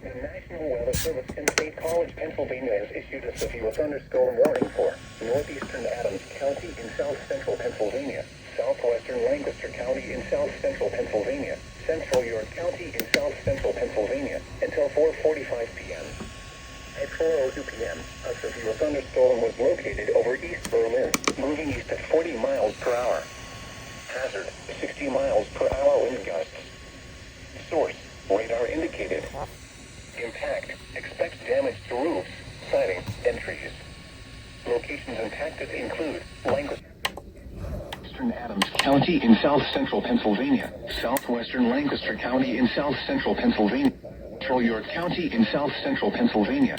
The National Weather Service in State College, Pennsylvania has issued a severe thunderstorm warning for northeastern Adams County in south-central Pennsylvania, southwestern Lancaster County in south-central Pennsylvania, central York County in south-central Pennsylvania, until 4:45 p.m. At 4:02 p.m., a severe thunderstorm was located over East Berlin, moving east at 40 miles per hour. Hazard, 60 miles per hour wind gusts. Source, radar indicated. Impact, expect damage to roofs, siding, and trees. Locations impacted include Lancaster, Eastern Adams County in south-central Pennsylvania, southwestern Lancaster County in south-central Pennsylvania, central York County in south-central Pennsylvania.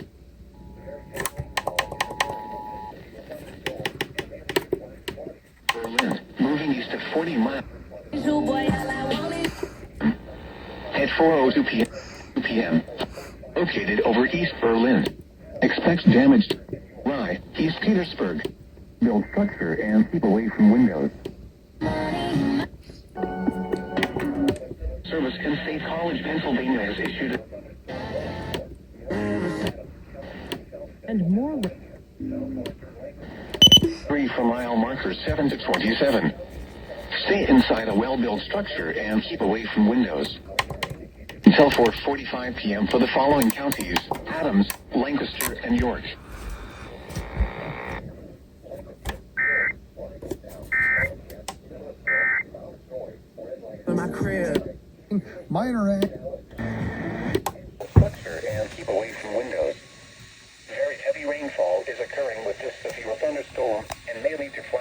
Berlin, moving east at 40 miles. At 4:02 p.m. Located over East Berlin. Expect damage to Rye, East Petersburg. Build structure and keep away from windows. Service in State College, Pennsylvania has issued and more. 3 for mile markers 7 to 27. Stay inside a well-built structure and keep away from windows. Until 4:45 p.m. for the following counties: Adams, Lancaster, and York. In my crib. Minor Structure and keep away from windows. Very heavy rainfall is occurring with this severe thunderstorm and may lead to flash